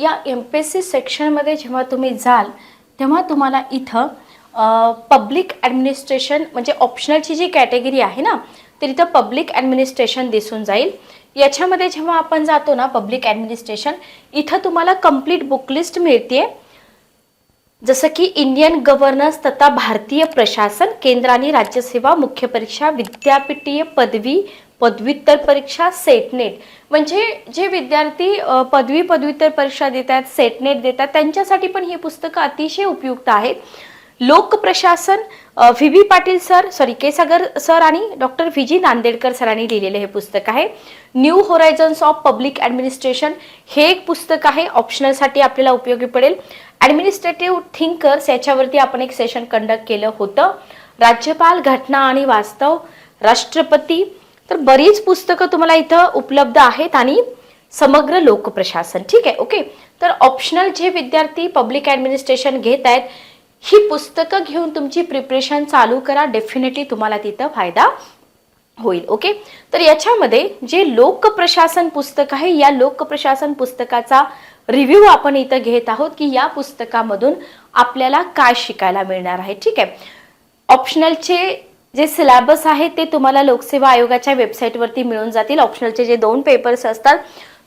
या MPSC सेक्शनमध्ये जेव्हा तुम्ही जाल तेव्हा तुम्हाला इथं पब्लिक ॲडमिनिस्ट्रेशन म्हणजे ऑप्शनलची जी कॅटेगरी आहे ना, तर इथं पब्लिक ॲडमिनिस्ट्रेशन दिसून जाईल. याच्यामध्ये जेव्हा आपण जातो ना पब्लिक ॲडमिनिस्ट्रेशन, इथं तुम्हाला कंप्लीट बुकलिस्ट मिळते. जसं की इंडियन गव्हर्नन्स तथा भारतीय प्रशासन, केंद्र आणि राज्यसेवा, मुख्य परीक्षा, विद्यापीठीय पदवी, पदव्युत्तर परीक्षा, सेट नेट. म्हणजे जे विद्यार्थी पदवी पदव्युत्तर परीक्षा देतात, सेट नेट देतात, त्यांच्यासाठी पण ही पुस्तकं अतिशय उपयुक्त आहेत. लोक प्रशासन, VB पाटील सर, के सागर सर आणि डॉक्टर VG नांदेडकर सरांनी लिहिलेले हे पुस्तक आहे. New horizons of public administration हे एक पुस्तक आहे, ऑप्शनलसाठी आपल्याला उपयोगी पडेल. ॲडमिनिस्ट्रेटिव्ह थिंकर्स याच्यावरती आपण एक सेशन कंडक्ट केलं होतं. राज्यपाल, घटना आणि वास्तव, राष्ट्रपती, तर बरीच पुस्तकं तुम्हाला इथं उपलब्ध आहेत. आणि समग्र लोकप्रशासन. ठीक आहे, ओके. तर ऑप्शनल जे विद्यार्थी पब्लिक ॲडमिनिस्ट्रेशन घेत आहेत, ही पुस्तकं घेऊन तुमची प्रिपरेशन चालू करा. डेफिनेटली तुम्हाला तिथं फायदा होईल. ओके. तर याच्यामध्ये जे लोकप्रशासन पुस्तक आहे, या लोकप्रशासन पुस्तकाचा रिव्ह्यू आपण इथं घेत आहोत की या पुस्तकामधून आपल्याला काय शिकायला मिळणार आहे. ठीक आहे. ऑप्शनलचे जे सिलेबस आहे ते तुम्हाला लोकसेवा आयोगाच्या वेबसाईटवरती मिळून जातील. ऑप्शनलचे जे 2 पेपर्स असतात,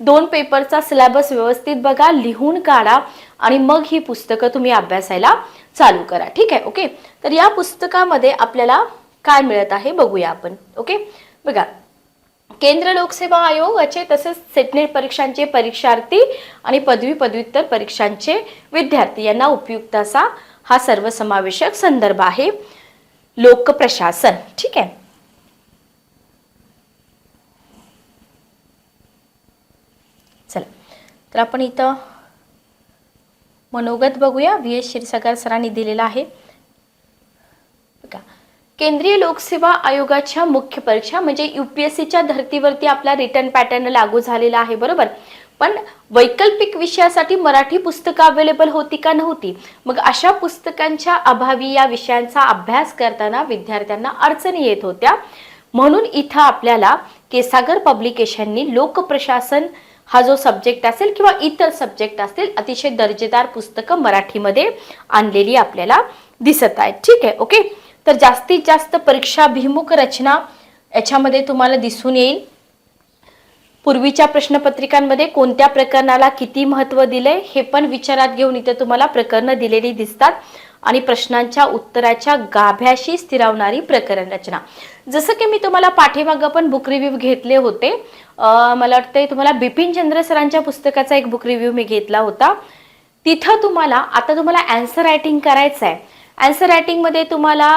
2 पेपरचा सिलेबस व्यवस्थित बघा, लिहून काढा आणि मग ही पुस्तकं तुम्ही अभ्यासायला चालू करा. ठीक आहे, ओके. तर या पुस्तकामध्ये आपल्याला काय मिळत आहे बघूया आपण. ओके, बघा. केंद्र लोकसेवा आयोगाचे तसेच सेटनेट परीक्षांचे परीक्षार्थी आणि पदवी पदव्युत्तर परीक्षांचे विद्यार्थी यांना उपयुक्त असा हा सर्वसमावेशक संदर्भ आहे लोकप्रशासन. ठीक आहे. चला, तर आपण इथं मनोगत बघूया. VS क्षीरसागर सरांनी दिलेला आहे. बघा, केंद्रीय लोकसेवा आयोगाच्या मुख्य परीक्षा म्हणजे UPSCच्या धर्तीवरती आपला रिटर्न पॅटर्न लागू झालेला आहे, बरोबर. पण वैकल्पिक विषयासाठी मराठी पुस्तकं अवेलेबल होती का नव्हती. मग अशा पुस्तकांच्या अभावी या विषयांचा अभ्यास करताना विद्यार्थ्यांना अडचणी येत होत्या. म्हणून इथं आपल्याला केसागर पब्लिकेशननी लोकप्रशासन हा जो सब्जेक्ट असेल किंवा इतर सब्जेक्ट असतील, अतिशय दर्जेदार पुस्तकं मराठीमध्ये आणलेली आपल्याला दिसत आहेत. ठीक आहे, ओके. तर जास्तीत जास्त परीक्षाभिमुख रचना याच्यामध्ये तुम्हाला दिसून येईल. पूर्वीच्या प्रश्नपत्रिकांमध्ये कोणत्या प्रकरणाला किती महत्त्व दिले हे पण विचारात घेऊन इथे तुम्हाला प्रकरणं दिलेली दिसतात. आणि प्रश्नांच्या उत्तराच्या गाभ्याशी स्थिरावणारी प्रकरण रचना. जसं की मी तुम्हाला पाठीमागं पण बुक रिव्ह्यू घेतले होते. मला वाटतं तुम्हाला बिपिन चंद्र सरांच्या पुस्तकाचा एक बुक रिव्ह्यू मी घेतला होता. तिथं तुम्हाला आता तुम्हाला आन्सर रायटिंग करायचं आहे. आन्सर रायटिंगमध्ये तुम्हाला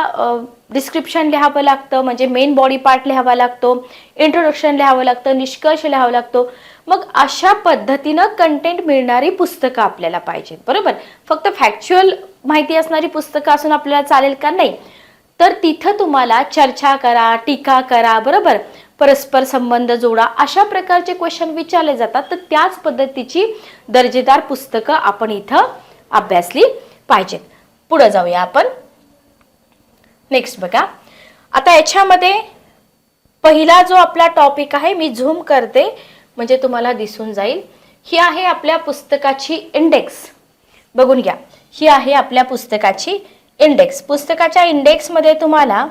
डिस्क्रिप्शन लिहावं लागतं, म्हणजे मेन बॉडी पार्ट लिहावा लागतो, इंट्रोडक्शन लिहावं लागतं, निष्कर्ष लिहावा लागतो. मग अशा पद्धतीनं कंटेंट मिळणारी पुस्तकं आपल्याला पाहिजेत, बरोबर. फक्त फॅक्च्युअल माहिती असणारी पुस्तकं असून आपल्याला चालेल का, नाही. तर तिथं तुम्हाला चर्चा करा, टीका करा, बरोबर, परस्पर संबंध जोडा, अशा प्रकारचे क्वेश्चन विचारले जातात. तर त्याच पद्धतीची दर्जेदार पुस्तकं आपण इथं अभ्यासली पाहिजेत. पुढे जाऊया आपण. नेक्स्ट बघा, आता याच्यामध्ये पहिला जो आपला टॉपिक आहे, मी झूम करते म्हणजे तुम्हाला दिसून जाईल. ही आहे आपल्या पुस्तकाची इंडेक्स. बघून घ्या, ही आहे आपल्या पुस्तकाची इंडेक्स. पुस्तकाच्या इंडेक्समध्ये तुम्हाला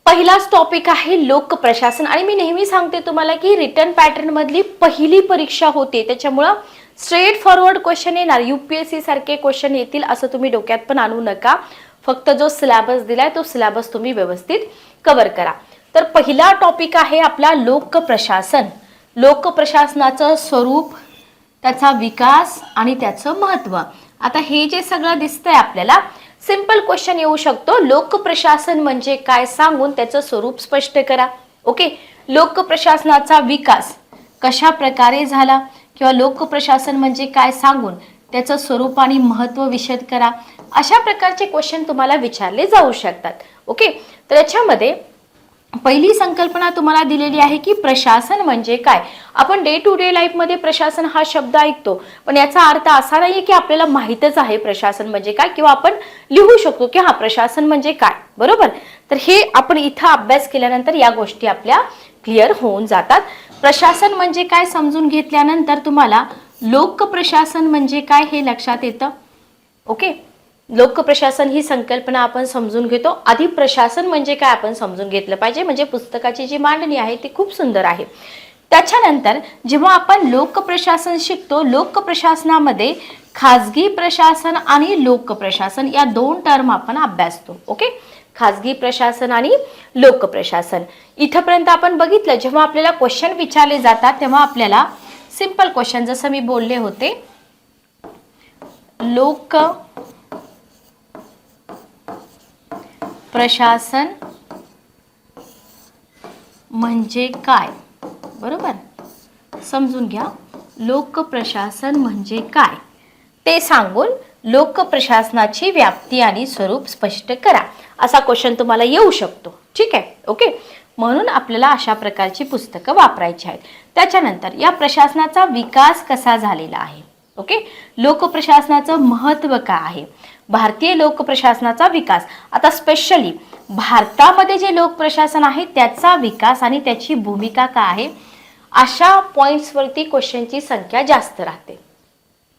पहिलाच टॉपिक आहे लोकप्रशासन. आणि मी नेहमी सांगते तुम्हाला की रिटर्न पॅटर्न मधली पहिली परीक्षा होते, त्याच्यामुळं स्ट्रेट फॉरवर्ड क्वेश्चन येणार, UPSC सारखे क्वेश्चन येतील असं तुम्ही डोक्यात पण आणू नका. फक्त जो सिलेबस दिलाय तो सिलेबस तुम्ही व्यवस्थित कव्हर करा. तर पहिला टॉपिक आहे आपला लोकप्रशासन. लोकप्रशासनाचं स्वरूप, त्याचा विकास आणि त्याचं महत्त्व. आता हे जे सगळं दिसतंय आपल्याला, सिंपल क्वेश्चन येऊ शकतो. लोकप्रशासन म्हणजे काय सांगून त्याचं स्वरूप स्पष्ट करा. ओके. लोकप्रशासनाचा विकास कशा प्रकारे झाला किंवा लोकप्रशासन म्हणजे काय सांगून त्याचं स्वरूप आणि महत्त्व विशद करा. अशा प्रकारचे क्वेश्चन तुम्हाला विचारले जाऊ शकतात. ओके. तर याच्यामध्ये पहिली संकल्पना तुम्हाला दिलेली आहे की प्रशासन म्हणजे काय. आपण डे टू डे लाईफ मध्ये प्रशासन हा शब्द ऐकतो, पण याचा अर्थ असा नाहीये की आपल्याला माहितच आहे प्रशासन म्हणजे काय, किंवा आपण लिहू शकतो की हा प्रशासन म्हणजे काय, बरोबर. तर हे आपण इथं अभ्यास केल्यानंतर या गोष्टी आपल्या क्लिअर होऊन जातात. प्रशासन म्हणजे काय समजून घेतल्यानंतर तुम्हाला लोकप्रशासन म्हणजे काय हे लक्षात येतं. ओके, लोकप्रशासन ही संकल्पना आपण समजून घेतो. आधी प्रशासन म्हणजे काय आपण समजून घेतलं पाहिजे, म्हणजे पुस्तकाची जी मांडणी आहे ती खूप सुंदर आहे. त्याच्यानंतर जेव्हा आपण लोकप्रशासन शिकतो, लोकप्रशासनामध्ये खाजगी प्रशासन आणि लोकप्रशासन या दोन टर्म आपण अभ्यासतो. ओके, खाजगी प्रशासन आणि लोकप्रशासन. इथपर्यंत आपण बघितलं. जेव्हा आपल्याला क्वेश्चन विचारले जातात तेव्हा आपल्याला सिंपल क्वेश्चन, जसं मी बोलले होते, लोक प्रशासन म्हणजे काय, बरोबर, समजून घ्या. लोकप्रशासन म्हणजे काय ते सांगून लोकप्रशासनाची व्याप्ती आणि स्वरूप स्पष्ट करा, असा क्वेश्चन तुम्हाला येऊ शकतो. ठीक आहे, ओके. म्हणून आपल्याला अशा प्रकारची पुस्तकं वापरायची आहेत. त्याच्यानंतर या प्रशासनाचा विकास कसा झालेला आहे. ओके, लोकप्रशासनाचं महत्त्व काय आहे, भारतीय लोकप्रशासनाचा विकास. आता स्पेशली भारतामध्ये जे लोकप्रशासन आहे त्याचा विकास आणि त्याची भूमिका काय आहे, अशा पॉइंट्सवरती क्वेश्चनची संख्या जास्त राहते.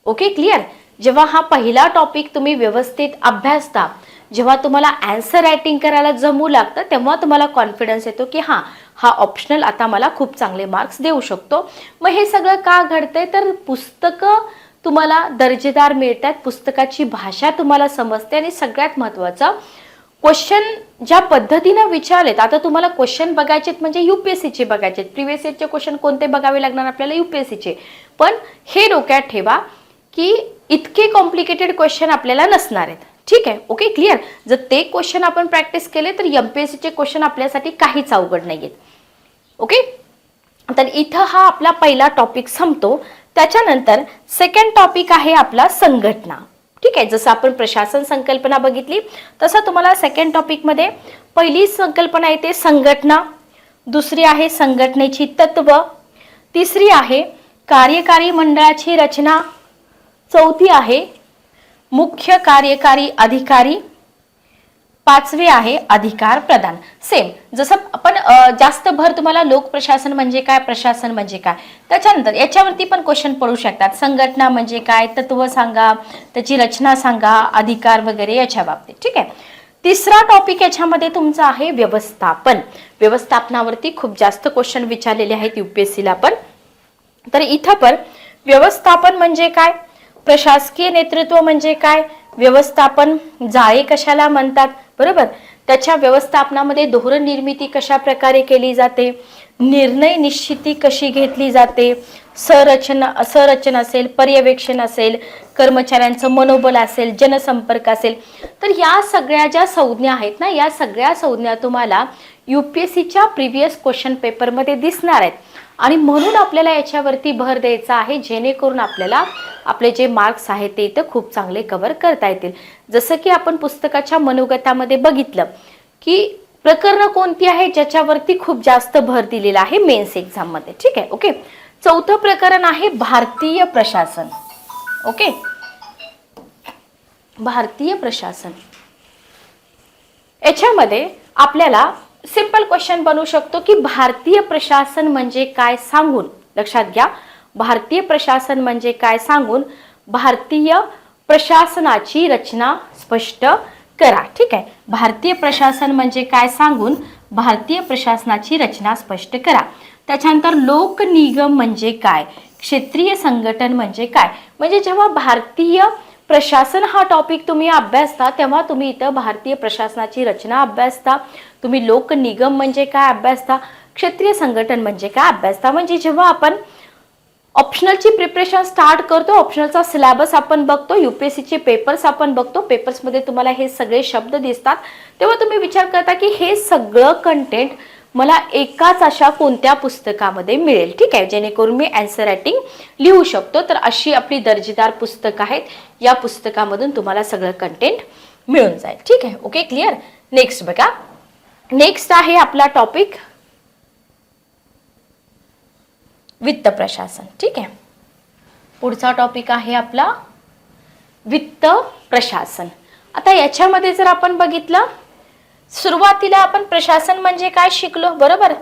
Okay, clear. जेव्हा हा पहिला टॉपिक तुम्ही व्यवस्थित अभ्यासता, जेव्हा तुम्हाला आन्सर रायटिंग करायला जमू लागतं, तेव्हा तुम्हाला कॉन्फिडन्स येतो की हा ऑप्शनल आता मला खूप चांगले मार्क्स देऊ शकतो. मग हे सगळं का घडतंय, तर पुस्तकं तुम्हाला दर्जेदार मिळतात, पुस्तकाची भाषा तुम्हाला समजते, आणि सगळ्यात महत्त्वाचं क्वेश्चन ज्या पद्धतीने विचारलेत. आता तुम्हाला क्वेश्चन बघायचेत म्हणजे यूपीएससीचे बघायचेत. प्रिव्हियस इयरचे क्वेश्चन कोणते बघावे लागणार आपल्याला, यूपीएससीचे. पण हे डोक्यात ठेवा की इतके कॉम्प्लिकेटेड क्वेश्चन आपल्याला नसणार आहेत. ठीक आहे, ओके, क्लिअर. जर ते क्वेश्चन आपण प्रॅक्टिस केले तर एमपीएससीचे क्वेश्चन आपल्यासाठी काहीच अवघड नाही आहेत. ओके, तर इथं हा आपला पहिला टॉपिक संपतो. त्याच्यानंतर सेकंड टॉपिक आहे आपला संघटना. ठीक आहे, जसं आपण प्रशासन संकल्पना बघितली तसं तुम्हाला सेकंड टॉपिकमध्ये पहिली संकल्पना येते संघटना, दुसरी आहे संघटनेची तत्व, तिसरी आहे कार्यकारी मंडळाची रचना, चौथी आहे मुख्य कार्यकारी अधिकारी, पाचवे आहे अधिकार प्रदान. सेम जसं आपण जास्त भर तुम्हाला लोकप्रशासन म्हणजे काय, प्रशासन म्हणजे काय, त्याच्यानंतर याच्यावरती पण क्वेश्चन पडू शकतात. संघटना म्हणजे काय, तत्व सांगा, त्याची रचना सांगा, अधिकार वगैरे याच्या बाबतीत. ठीक आहे. तिसरा टॉपिक याच्यामध्ये तुमचा आहे व्यवस्थापन. व्यवस्थापनावरती खूप जास्त क्वेश्चन विचारलेले आहेत यूपीएससीला पण. तर इथं पण व्यवस्थापन म्हणजे काय, प्रशासकीय नेतृत्व म्हणजे काय, व्यवस्थापन जाळे कशाला म्हणतात, बरोबर, त्याच्या व्यवस्थापनामध्ये धोरण निर्मिती कशा प्रकारे केली जाते, निर्णय निश्चिती कशी घेतली जाते, संरचना असेल, पर्यवेक्षण असेल, कर्मचाऱ्यांचं मनोबल असेल, जनसंपर्क असेल. तर या सगळ्या ज्या संज्ञा आहेत ना, या सगळ्या संज्ञा तुम्हाला यूपीएससीच्या प्रिव्हियस क्वेश्चन पेपरमध्ये दिसणार आहेत. आणि म्हणून आपल्याला याच्यावरती भर द्यायचा आहे, जेणेकरून आपल्याला आपले जे मार्क्स आहेत ते इथं खूप चांगले कव्हर करता येतील. जसं की आपण पुस्तकाच्या मनोगतामध्ये बघितलं की प्रकरणं कोणती आहेत ज्याच्यावरती खूप जास्त भर दिलेला आहे मेन्स एक्झाममध्ये. ठीक आहे, ओके. चौथं प्रकरण आहे भारतीय प्रशासन. ओके, भारतीय प्रशासन. याच्यामध्ये आपल्याला सिंपल क्वेश्चन बनवू शकतो की भारतीय प्रशासन म्हणजे काय सांगून, लक्षात घ्या, भारतीय प्रशासन म्हणजे काय सांगून भारतीय प्रशासनाची रचना स्पष्ट करा. ठीक आहे, भारतीय प्रशासन म्हणजे काय सांगून भारतीय प्रशासनाची रचना स्पष्ट करा. त्याच्यानंतर लोक निगम म्हणजे काय, क्षेत्रीय संघटन म्हणजे काय. म्हणजे जेव्हा भारतीय प्रशासन हा टॉपिक तुम्ही अभ्यासता तेव्हा तुम्ही इथं भारतीय प्रशासनाची रचना अभ्यासता, तुम्ही लोक निगम म्हणजे काय अभ्यासता, क्षेत्रीय संघटन म्हणजे काय अभ्यासता. म्हणजे जेव्हा आपण ऑप्शनलची प्रिपरेशन स्टार्ट करतो, ऑप्शनलचा सिलेबस आपण बघतो, यूपीएससीचे पेपर्स आपण बघतो, पेपर्समध्ये तुम्हाला हे सगळे शब्द दिसतात, तेव्हा तुम्ही विचार करता की हे सगळं कंटेंट मला एकाच अशा कोणत्या पुस्तकामध्ये मिळेल. ठीक आहे, जेणेकरून मी आन्सर रायटिंग लिहू शकतो. तर अशी आपली दर्जेदार पुस्तकं आहेत, या पुस्तकामधून तुम्हाला सगळं कंटेंट मिळून जाईल. ठीक आहे, ओके, क्लिअर. नेक्स्ट बघा, नेक्स्ट आहे आपला टॉपिक वित्त प्रशासन. ठीक आहे, पुढचा टॉपिक आहे आपला वित्त प्रशासन. आता याच्यामध्ये जर आपण बघितलं, सुरुवातीला आपण प्रशासन म्हणजे काय शिकलो, बरोबर.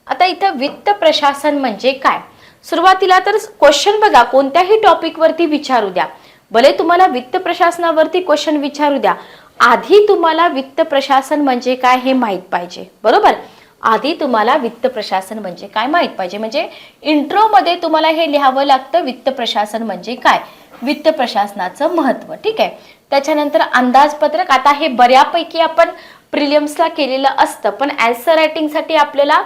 आता इथं वित्त प्रशासन म्हणजे काय, सुरुवातीला तर क्वेश्चन बघा, कोणत्याही टॉपिकवरती विचारू द्या, भले तुम्हाला वित्त प्रशासनावरती क्वेश्चन विचारू द्या, आधी तुम्हाला वित्त प्रशासन म्हणजे काय हे माहित पाहिजे, बरोबर. आधी तुम्हाला वित्त प्रशासन म्हणजे काय माहित पाहिजे. म्हणजे इंट्रो मध्ये तुम्हाला हे लिहावं लागतं, वित्त प्रशासन म्हणजे काय, वित्त प्रशासनाचं महत्व. ठीक आहे. त्याच्यानंतर अंदाजपत्रक. आता हे बऱ्यापैकी आपण प्रिलिम्सला केलेलं असतं, पण आन्सर रायटिंगसाठी आपल्याला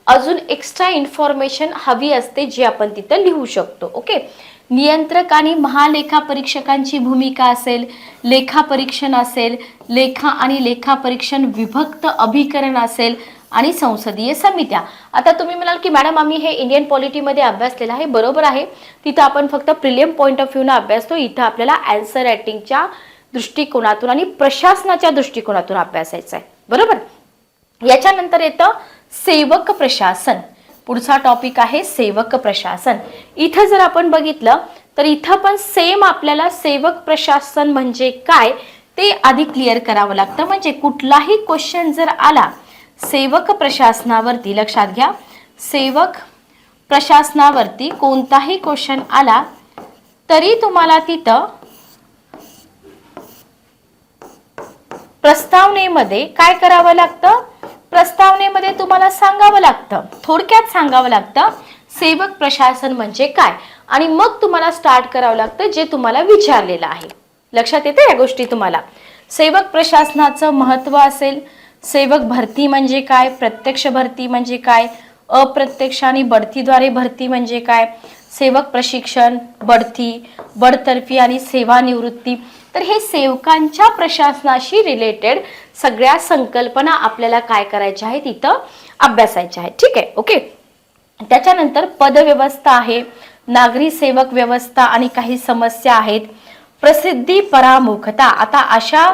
अजून एक्स्ट्रा इन्फॉर्मेशन हवी असते, जी आपण तिथं लिहू शकतो. ओके. नियंत्रक आणि महालेखापरीक्षकांची भूमिका असेल, लेखापरीक्षण असेल, लेखा आणि लेखापरीक्षण विभक्त अभिकरण असेल आणि संसदीय समित्या. आता तुम्ही म्हणाल की मॅडम आम्ही हे इंडियन पॉलिटीमध्ये अभ्यासलेलं आहे. बरोबर आहे, तिथं आपण फक्त प्रिलिम पॉईंट ऑफ व्ह्यूनं अभ्यासतो. इथं आपल्याला आन्सर रायटिंगच्या दृष्टिकोनातून आणि प्रशासनाच्या दृष्टिकोनातून अभ्यासायचं आहे, बरोबर. याच्यानंतर येतं सेवक प्रशासन. पुढचा टॉपिक आहे सेवक प्रशासन. इथं जर आपण बघितलं तर इथं पण सेम आपल्याला सेवक प्रशासन म्हणजे काय ते आधी क्लिअर करावं लागतं. म्हणजे कुठलाही क्वेश्चन जर आला सेवक प्रशासनावरती, लक्षात घ्या, सेवक प्रशासनावरती कोणताही क्वेश्चन आला तरी तुम्हाला तिथं प्रस्तावनेमध्ये काय करावं लागतं, प्रस्तावनेमध्ये तुम्हाला सांगावं लागतं, थोडक्यात सांगावं लागतं सेवक प्रशासन म्हणजे काय, आणि मग तुम्हाला स्टार्ट करावं लागतं जे तुम्हाला विचारलेलं आहे. लक्षात येते या गोष्टी तुम्हाला. सेवक प्रशासनाचं महत्व असेल, सेवक भरती म्हणजे काय, प्रत्यक्ष भरती म्हणजे काय, अप्रत्यक्ष आणि बढतीद्वारे भरती म्हणजे काय, सेवक प्रशिक्षण, बढती, बडतर्फी आणि सेवानिवृत्ती. तर हे सेवकांच्या प्रशासनाशी रिलेटेड सगळ्या संकल्पना आपल्याला काय करायच्या आहेत, इथं अभ्यासायच्या आहेत. ठीक आहे. ओके. त्याच्यानंतर पदव्यवस्था आहे, नागरी सेवक व्यवस्था आणि काही समस्या आहेत, प्रसिद्धी परामुखता. आता अशा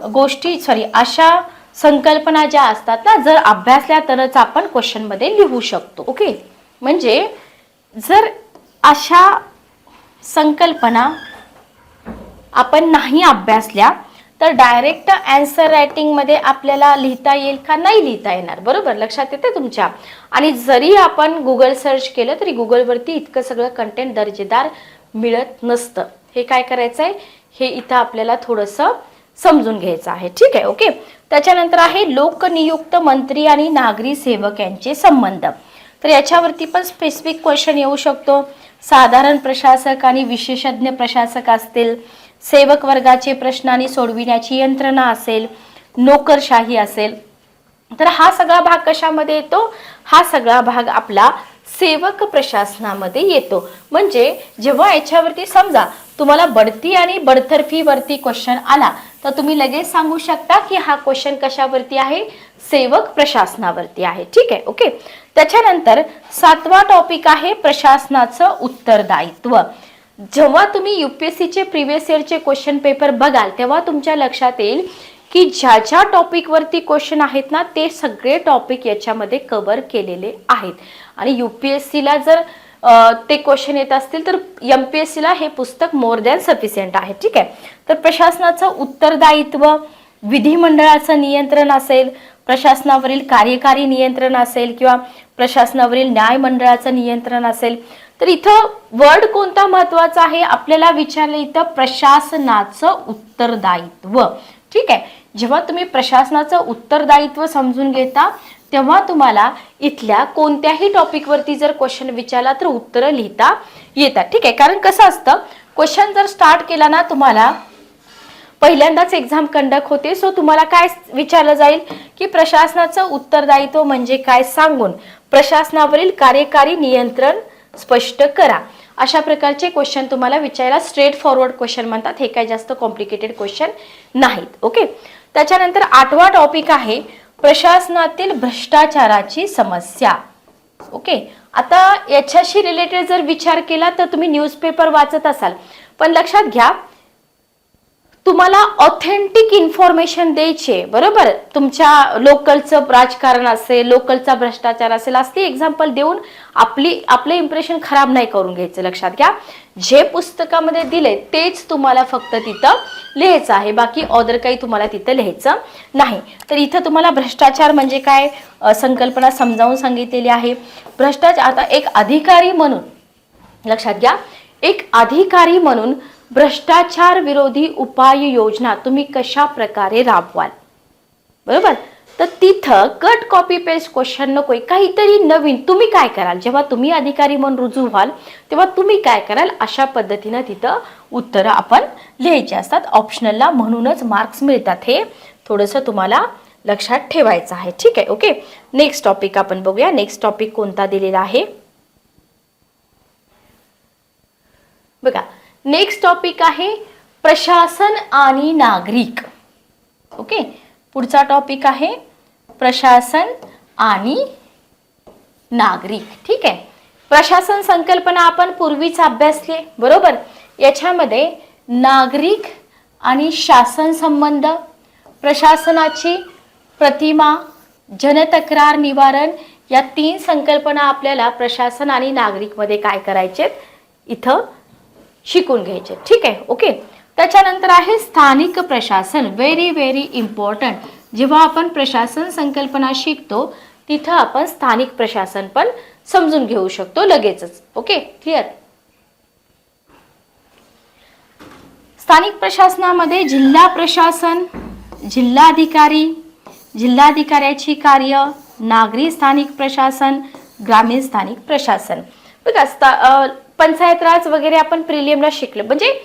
गोष्टी अशा संकल्पना ज्या असतात ना, जर अभ्यासल्या तरच आपण क्वेश्चन मध्ये लिहू शकतो. ओके. म्हणजे जर अशा संकल्पना आपण नाही अभ्यासल्या तर डायरेक्ट आन्सर रायटिंग मध्ये आपल्याला लिहिता येईल का, नाही लिहिता येणार, बरोबर. लक्षात येते तुमच्या. आणि जरी आपण गुगल सर्च केलं तरी गुगलवरती इतकं सगळं कंटेंट दर्जेदार मिळत नसतं. हे काय करायचं आहे, हे इथं आपल्याला थोडंसं समजून घ्यायचं आहे. ठीक आहे. ओके. त्याच्यानंतर आहे लोकनियुक्त मंत्री आणि नागरी सेवक यांचे संबंध. तर याच्यावरती पण स्पेसिफिक क्वेश्चन येऊ शकतो. साधारण प्रशासक आणि विशेषज्ञ प्रशासक असतील, सेवक वर्गाचे प्रश्न आणि सोडविण्याची यंत्रणा असेल, नोकरशाही असेल. तर हा सगळा भाग कशामध्ये येतो, हा सगळा भाग आपला सेवक प्रशासनामध्ये येतो. म्हणजे जेव्हा याच्यावरती समजा तुम्हाला बढती आणि बडतर्फीवरती क्वेश्चन आला तर तुम्ही लगेच सांगू शकता की हा क्वेश्चन कशावरती आहे, सेवक प्रशासनावरती आहे. ठीक आहे. ओके. त्याच्यानंतर 7वा टॉपिक आहे प्रशासनाचं उत्तरदायित्व. जेव्हा तुम्ही यूपीएससीचे प्रिव्हियस इयरचे क्वेश्चन पेपर बघाल तेव्हा तुमच्या लक्षात येईल की ज्या टॉपिकवरती क्वेश्चन आहेत ना ते सगळे टॉपिक याच्यामध्ये कव्हर केलेले आहेत. आणि यूपीएससीला जर ते क्वेश्चन येत असतील तर एमपीएससीला हे पुस्तक मोर दॅन सफिशियंट आहे. ठीक आहे. तर प्रशासनाचं उत्तरदायित्व, विधिमंडळाचं नियंत्रण असेल, प्रशासनावरील कार्यकारी नियंत्रण असेल किंवा प्रशासनावरील न्यायमंडळाचं नियंत्रण असेल. तर इथं वर्ड कोणता महत्वाचा आहे आपल्याला विचारलं, इथं प्रशासनाचं उत्तरदायित्व. ठीक आहे. जेव्हा तुम्ही प्रशासनाचं उत्तरदायित्व समजून घेता तेव्हा तुम्हाला इथल्या कोणत्याही टॉपिकवरती जर क्वेश्चन विचारला तर उत्तरं लिहिता येतात. ठीक आहे. कारण कसं असतं, क्वेश्चन जर स्टार्ट केला ना तुम्हाला पहिल्यांदाच एक्झाम कंडक्ट होते, सो तुम्हाला काय विचारलं जाईल की प्रशासनाचं उत्तरदायित्व म्हणजे काय सांगून प्रशासनावरील कार्यकारी नियंत्रण स्पष्ट करा. अशा प्रकारचे क्वेश्चन तुम्हाला विचारायला स्ट्रेट फॉरवर्ड क्वेश्चन म्हणतात. हे काही जास्त कॉम्प्लिकेटेड क्वेश्चन नाहीत. ओके. त्याच्यानंतर 8वा टॉपिक आहे प्रशासनातील भ्रष्टाचाराची समस्या. ओके. आता याच्याशी रिलेटेड जर विचार केला तर तुम्ही न्यूजपेपर वाचत असाल, पण लक्षात घ्या तुम्हाला ऑथेंटिक इन्फॉर्मेशन द्यायची, बरोबर. तुमच्या लोकलचं राजकारण असेल, लोकलचा भ्रष्टाचार असेल, असली एक्झाम्पल देऊन आपलं इम्प्रेशन खराब नाही करून घ्यायचं. लक्षात घ्या जे पुस्तकामध्ये दिले तेच तुम्हाला फक्त तिथं लिहायचं आहे, बाकी ऑदर काही तुम्हाला तिथं लिहायचं नाही. तर इथं तुम्हाला भ्रष्टाचार म्हणजे काय संकल्पना समजावून सांगितलेली आहे. भ्रष्टाचार, आता एक अधिकारी म्हणून लक्षात घ्या, एक अधिकारी म्हणून भ्रष्टाचार विरोधी उपाययोजना तुम्ही कशा प्रकारे राबवाल, बरोबर. तर तिथं कट कॉपी पेस्ट क्वेश्चन नकोय, काहीतरी नवीन तुम्ही काय कराल जेव्हा तुम्ही अधिकारी म्हणून रुजू व्हाल तेव्हा तुम्ही काय कराल, अशा पद्धतीनं तिथं उत्तरं आपण लिहायची असतात ऑप्शनलला, म्हणूनच मार्क्स मिळतात. हे थोडंसं तुम्हाला लक्षात ठेवायचं आहे. ठीक आहे, ओके. नेक्स्ट टॉपिक आपण बघूया. नेक्स्ट टॉपिक कोणता दिलेला आहे बघा. नेक्स्ट टॉपिक आहे प्रशासन आणि नागरिक. ओके, पुढचा टॉपिक आहे प्रशासन आणि नागरिक. ठीक आहे, प्रशासन संकल्पना आपण पूर्वीच अभ्यासली, बरोबर. याच्यामध्ये नागरिक आणि शासन संबंध, प्रशासनाची प्रतिमा, जनतक्रार निवारण, या 3 संकल्पना आपल्याला प्रशासन आणि नागरिक मध्ये काय करायचे इथं शिकून घ्यायचे. ठीक आहे, ओके. त्याच्यानंतर आहे स्थानिक प्रशासन. Very very important. जेव्हा आपण प्रशासन संकल्पना शिकतो तिथं आपण स्थानिक प्रशासन पण समजून घेऊ शकतो लगेचच. Okay, clear. स्थानिक प्रशासनामध्ये जिल्हा प्रशासन, जिल्हाधिकारी, जिल्हाधिकाऱ्याची कार्य, नागरी स्थानिक प्रशासन, ग्रामीण स्थानिक प्रशासन. बघा, पंचायत राज वगैरे आपण प्रिलियमला शिकलो, म्हणजे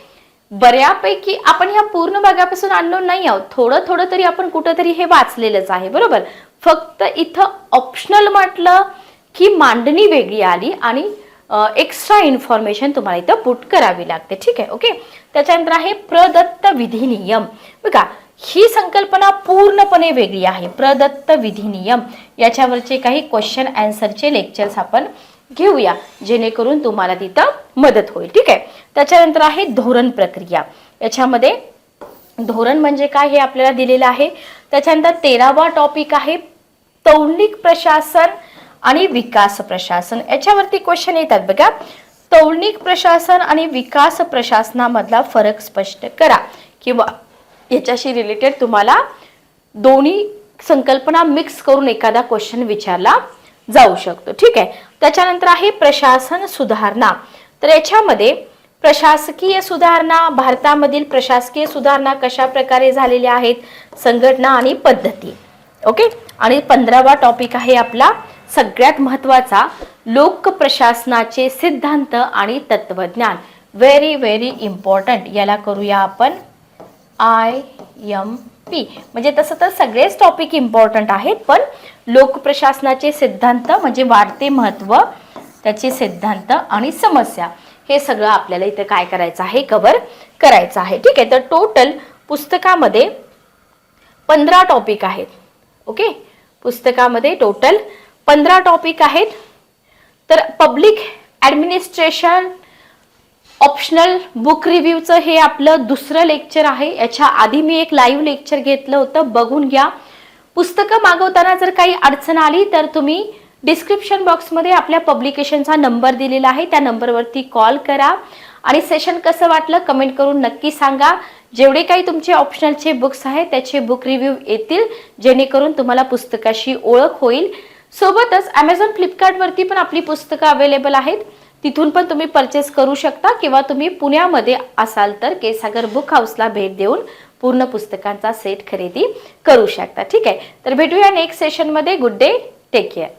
बऱ्यापैकी आपण ह्या पूर्ण भागापासून अननोन नाही आहोत. थोडं थोडं तरी आपण कुठंतरी हे वाचलेलंच आहे, बरोबर. फक्त इथं ऑप्शनल म्हटलं की मांडणी वेगळी आली आणि एक्स्ट्रा इन्फॉर्मेशन तुम्हाला इथं पुट करावी लागते. ठीक आहे, ओके. त्याच्यानंतर आहे प्रदत्त विधी नियम. बघा, ही संकल्पना पूर्णपणे वेगळी आहे. प्रदत्त विधी नियम याच्यावरचे काही क्वेश्चन आन्सरचे लेक्चर्स आपण घेऊया जेणेकरून तुम्हाला तिथं मदत होईल. ठीक आहे. त्याच्यानंतर आहे धोरण प्रक्रिया. याच्यामध्ये धोरण म्हणजे काय हे आपल्याला दिलेलं आहे. त्याच्यानंतर 13वा टॉपिक आहे तौलनिक प्रशासन आणि विकास प्रशासन. याच्यावरती क्वेश्चन येतात बघा. तौलनिक प्रशासन आणि विकास प्रशासनामधला फरक स्पष्ट करा, किंवा याच्याशी रिलेटेड तुम्हाला दोन्ही संकल्पना मिक्स करून एखादा क्वेश्चन विचारला जाऊ शकतो. ठीक आहे. त्याच्यानंतर आहे प्रशासन सुधारणा. तर याच्यामध्ये प्रशासकीय सुधारणा, भारतामधील प्रशासकीय सुधारणा कशा प्रकारे झालेल्या आहेत, संघटना आणि पद्धती. ओके. आणि 15वा टॉपिक आहे आपला सगळ्यात महत्त्वाचा लोक प्रशासनाचे सिद्धांत आणि तत्वज्ञान. Very very important. याला करूया आपण IMP. म्हणजे तसं तर सगळेच टॉपिक इम्पॉर्टंट आहेत, पण लोक प्रशासनाचे सिद्धांत म्हणजे वाढते महत्त्व, त्याचे सिद्धांत आणि समस्या, हे सगळं आपल्याला इथे काय करायचं आहे, कव्हर करायचं आहे. ठीक आहे. तर टोटल पुस्तकामध्ये 15 टॉपिक आहेत. ओके, पुस्तकामध्ये टोटल 15 टॉपिक आहेत. तर पब्लिक ॲडमिनिस्ट्रेशन ऑप्शनल बुक रिव्ह्यूचं हे आपलं दुसरं लेक्चर आहे. याच्या आधी मी एक लाईव्ह लेक्चर घेतलं होतं, बघून घ्या. पुस्तकं मागवताना जर काही अडचण आली तर तुम्ही डिस्क्रिप्शन बॉक्समध्ये आपल्या पब्लिकेशनचा नंबर दिलेला आहे, त्या नंबरवरती कॉल करा. आणि सेशन कसं वाटलं कमेंट करून नक्की सांगा. जेवढे काही तुमचे ऑप्शनलचे बुक्स आहेत त्याचे बुक रिव्ह्यू येतील, जेणेकरून तुम्हाला पुस्तकाशी ओळख होईल. सोबतच ॲमेझॉन, फ्लिपकार्टवरती पण आपली पुस्तकं अवेलेबल आहेत, तिथून पण तुम्ही परचेस करू शकता. किंवा तुम्ही पुण्यामध्ये असाल तर केसागर बुक हाऊसला भेट देऊन पूर्ण पुस्तकांचा सेट खरेदी करू शकता. ठीक आहे. तर भेटूया नेक्स्ट सेशनमध्ये. Good day, take care.